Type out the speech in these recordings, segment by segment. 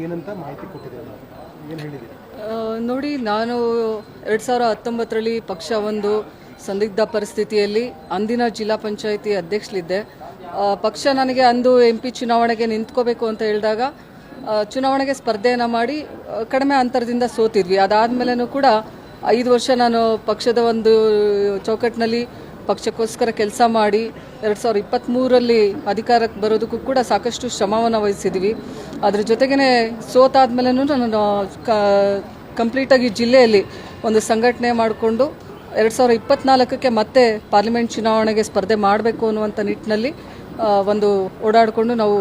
ಏನಂತ ಮಾಹಿತಿ ಕೊಟ್ಟಿದ್ದೀರಾ, ಏನು ಹೇಳಿದ್ದೀರಾ? ನೋಡಿ, ನಾನು 2019ರಲ್ಲಿ ಪಕ್ಷ ಒಂದು ಸಂದಿಗ್ಧ ಪರಿಸ್ಥಿತಿಯಲ್ಲಿ ಅಂದಿನ ಜಿಲ್ಲಾ ಪಂಚಾಯಿತಿ ಅಧ್ಯಕ್ಷಲಿದ್ದೆ. ಪಕ್ಷ ನನಗೆ ಅಂದು MP ಚುನಾವಣೆಗೆ ನಿಂತ್ಕೋಬೇಕು ಅಂತ ಹೇಳಿದಾಗ ಚುನಾವಣೆಗೆ ಸ್ಪರ್ಧೆಯನ್ನು ಮಾಡಿ ಕಡಿಮೆ ಅಂತರದಿಂದ ಸೋತಿದ್ವಿ. ಅದಾದಮೇಲೂ ಕೂಡ 5 ವರ್ಷ ನಾನು ಪಕ್ಷದ ಒಂದು ಚೌಕಟ್ಟಿನಲ್ಲಿ ಪಕ್ಷಕ್ಕೋಸ್ಕರ ಕೆಲಸ ಮಾಡಿ 2023ರಲ್ಲಿ ಅಧಿಕಾರಕ್ಕೆ ಬರೋದಕ್ಕೂ ಕೂಡ ಸಾಕಷ್ಟು ಶ್ರಮವನ್ನು ವಹಿಸಿದ್ವಿ. ಅದ್ರ ಜೊತೆಗೇ ಸೋತಾದ್ಮೇಲೆ ನಾನು ಕಂಪ್ಲೀಟಾಗಿ ಜಿಲ್ಲೆಯಲ್ಲಿ ಒಂದು ಸಂಘಟನೆ ಮಾಡಿಕೊಂಡು 2024ಕ್ಕೆ ಮತ್ತೆ ಪಾರ್ಲಿಮೆಂಟ್ ಚುನಾವಣೆಗೆ ಸ್ಪರ್ಧೆ ಮಾಡಬೇಕು ಅನ್ನುವಂಥ ನಿಟ್ಟಿನಲ್ಲಿ ಒಂದು ಓಡಾಡಿಕೊಂಡು ನಾವು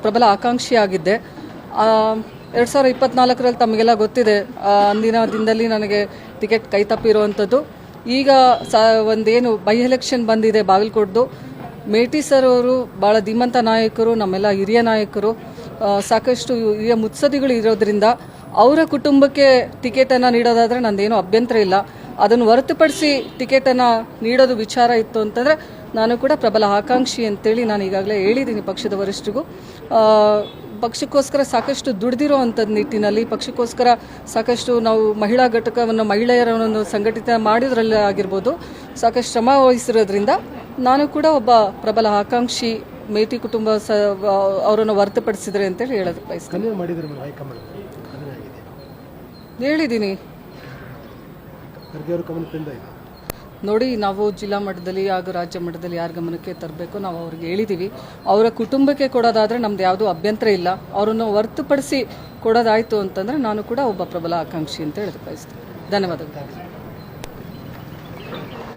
ಪ್ರಬಲ ಆಕಾಂಕ್ಷಿಯಾಗಿದ್ದೆ. 2024ರಲ್ಲಿ ತಮಗೆಲ್ಲ ಗೊತ್ತಿದೆ, ಅಂದಿನ ದಿನದಲ್ಲಿ ನನಗೆ ಟಿಕೆಟ್ ಕೈ ತಪ್ಪಿರುವಂಥದ್ದು. ಈಗ ಒಂದೇನು ಬೈ ಎಲೆಕ್ಷನ್ ಬಂದಿದೆ ಬಾಗಲಕೋಟದು, ಮೇಟಿ ಸರ್ ಅವರು ಭಾಳ ಧೀಮಂತ ನಾಯಕರು, ನಮ್ಮೆಲ್ಲ ಹಿರಿಯ ನಾಯಕರು, ಸಾಕಷ್ಟು ಹಿರಿಯ ಮುತ್ಸದಿಗಳು ಇರೋದ್ರಿಂದ ಅವರ ಕುಟುಂಬಕ್ಕೆ ಟಿಕೆಟನ್ನು ನೀಡೋದಾದರೆ ನಂದೇನು ಅಭ್ಯಂತರ ಇಲ್ಲ. ಅದನ್ನು ಹೊರತುಪಡಿಸಿ ಟಿಕೆಟನ್ನು ನೀಡೋದು ವಿಚಾರ ಇತ್ತು ಅಂತಂದರೆ ನಾನು ಕೂಡ ಪ್ರಬಲ ಆಕಾಂಕ್ಷಿ ಅಂತೇಳಿ ನಾನು ಈಗಾಗಲೇ ಹೇಳಿದ್ದೀನಿ ಪಕ್ಷದ ವರಿಷ್ಠರಿಗೂ. ಪಕ್ಷಕ್ಕೋಸ್ಕರ ಸಾಕಷ್ಟು ದುಡಿದಿರೋ ಅಂಥದ್ದು ನಿಟ್ಟಿನಲ್ಲಿ ಪಕ್ಷಕ್ಕೋಸ್ಕರ ಸಾಕಷ್ಟು ನಾವು ಮಹಿಳಾ ಘಟಕವನ್ನು ಮಹಿಳೆಯರನ್ನು ಸಂಘಟಿತ ಮಾಡಿದ್ರಲ್ಲಿ ಆಗಿರ್ಬೋದು ಸಾಕಷ್ಟು ಶ್ರಮ ವಹಿಸಿರೋದ್ರಿಂದ ನಾನು ಕೂಡ ಒಬ್ಬ ಪ್ರಬಲ ಆಕಾಂಕ್ಷಿ. ಮೇಟಿ ಕುಟುಂಬ ಅವರನ್ನು ಹೊರತುಪಡಿಸಿದ್ರೆ ಅಂತೇಳಿ ಹೇಳೋದಕ್ಕೆ ಬಯಸ್ತೀನಿ. ಹೇಳಿದ್ದೀನಿ. ನೋಡಿ, ನಾವು ಜಿಲ್ಲಾ ಮಟ್ಟದಲ್ಲಿ ಹಾಗೂ ರಾಜ್ಯ ಮಟ್ಟದಲ್ಲಿ ಯಾರ ಗಮನಕ್ಕೆ ತರಬೇಕು ನಾವು ಅವ್ರಿಗೆ ಹೇಳಿದ್ದೀವಿ. ಅವರ ಕುಟುಂಬಕ್ಕೆ ಕೊಡೋದಾದರೆ ನಮ್ದು ಯಾವುದೂ ಅಭ್ಯಂತರ ಇಲ್ಲ. ಅವರನ್ನು ಹೊರತುಪಡಿಸಿ ಕೊಡೋದಾಯಿತು ಅಂತಂದರೆ ನಾನು ಕೂಡ ಒಬ್ಬ ಪ್ರಬಲ ಆಕಾಂಕ್ಷಿ ಅಂತ ಹೇಳೋದಕ್ಕೆ ಬಯಸ್ತೀನಿ. ಧನ್ಯವಾದಗಳು.